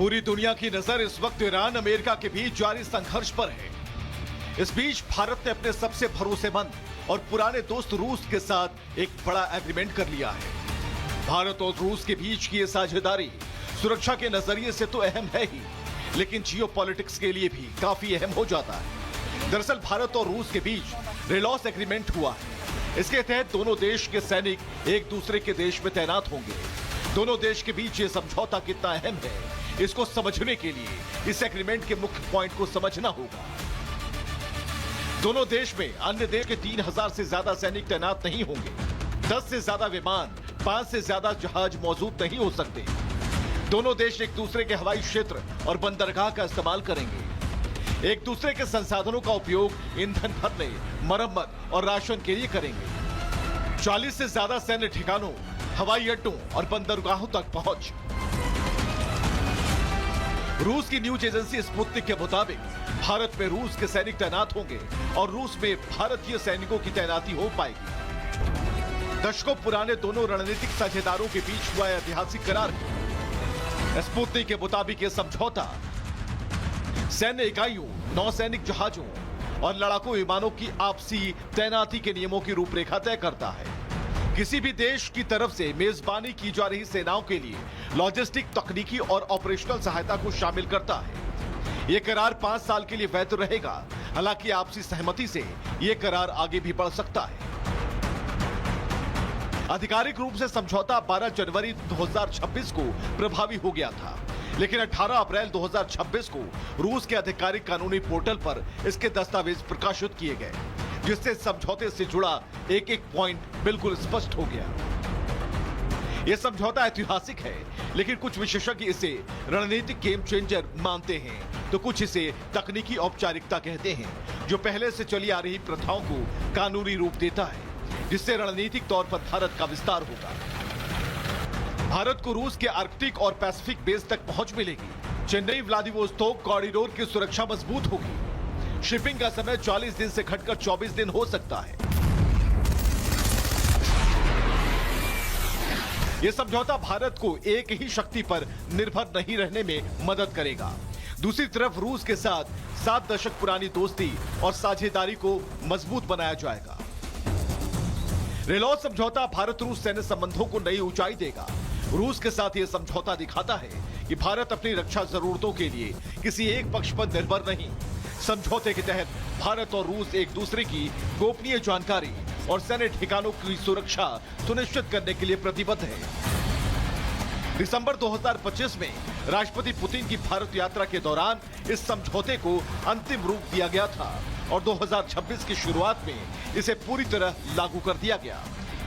पूरी दुनिया की नजर इस वक्त ईरान अमेरिका के बीच जारी संघर्ष पर है। इस बीच भारत ने अपने सबसे भरोसेमंद और पुराने दोस्त रूस के साथ एक बड़ा एग्रीमेंट कर लिया है। भारत और रूस के बीच की ये साझेदारी सुरक्षा के नजरिए से तो अहम है ही, लेकिन जियोपॉलिटिक्स के लिए भी काफी अहम हो जाता है। दरअसल भारत और रूस के बीच रेलॉस एग्रीमेंट हुआ है। इसके तहत दोनों देश के सैनिक एक दूसरे के देश में तैनात होंगे। दोनों देश के बीच ये समझौता कितना अहम है, इसको समझने के लिए इस एग्रीमेंट के मुख्य पॉइंट को समझना होगा। दोनों देश में अन्य देश के 3000 से ज्यादा सैनिक तैनात नहीं होंगे। 10 से ज्यादा विमान, 5 से ज्यादा जहाज मौजूद नहीं हो सकते। दोनों देश एक दूसरे के हवाई क्षेत्र और बंदरगाह का इस्तेमाल करेंगे। एक दूसरे के संसाधनों का उपयोग ईंधन भरने, मरम्मत और राशन के लिए करेंगे। 40 से ज्यादा सैन्य ठिकानों, हवाई अड्डों और बंदरगाहों तक पहुंच। रूस की न्यूज एजेंसी स्पुतनिक के मुताबिक भारत में रूस के सैनिक तैनात होंगे और रूस में भारतीय सैनिकों की तैनाती हो पाएगी। दशकों पुराने दोनों रणनीतिक साझेदारों के बीच हुआ ऐतिहासिक करार है। स्पुतनिक के मुताबिक यह समझौता सैन्य इकाइयों, नौसैनिक जहाजों और लड़ाकू विमानों की आपसी तैनाती के नियमों की रूपरेखा तय करता है। किसी भी देश की तरफ से मेजबानी की जा रही सेनाओं के लिए लॉजिस्टिक, तकनीकी और ऑपरेशनल सहायता को शामिल करता है। यह करार 5 साल के लिए वैध रहेगा। हालांकि आपसी सहमति से यह करार आगे भी बढ़ सकता है। आधिकारिक रूप से समझौता 12 जनवरी 2026 को प्रभावी हो गया था, लेकिन 18 अप्रैल 2026 को रूस के आधिकारिक कानूनी पोर्टल पर इसके दस्तावेज प्रकाशित किए गए, जिससे समझौते से जुड़ा एक एक पॉइंट बिल्कुल स्पष्ट हो गया। यह समझौता ऐतिहासिक है, लेकिन कुछ विशेषज्ञ इसे रणनीतिक गेम चेंजर मानते हैं, तो कुछ इसे तकनीकी औपचारिकता कहते हैं, जो पहले से चली आ रही प्रथाओं को कानूनी रूप देता है, जिससे रणनीतिक तौर पर भारत का विस्तार होगा। भारत को रूस के आर्कटिक और पैसिफिक बेस तक पहुंच मिलेगी। चेन्नई व्लादिवोस्तोक कॉरिडोर की सुरक्षा मजबूत होगी। शिपिंग का समय 40 दिन से घटकर 24 दिन हो सकता है। यह समझौता भारत को एक ही शक्ति पर निर्भर नहीं रहने में मदद करेगा। दूसरी तरफ रूस के साथ 7 दशक पुरानी दोस्ती और साझेदारी को मजबूत बनाया जाएगा। रेलॉस समझौता भारत रूस सैन्य संबंधों को नई ऊंचाई देगा। रूस के साथ यह समझौता दिखाता है कि भारत अपनी रक्षा जरूरतों के लिए किसी एक पक्ष पर निर्भर नहीं। समझौते के तहत भारत और रूस एक दूसरे की गोपनीय जानकारी और सैन्य ठिकानों की सुरक्षा सुनिश्चित करने के लिए प्रतिबद्ध है। दिसंबर 2025 में राष्ट्रपति पुतिन की भारत यात्रा के दौरान इस समझौते को अंतिम रूप दिया गया था और 2026 की शुरुआत में इसे पूरी तरह लागू कर दिया गया।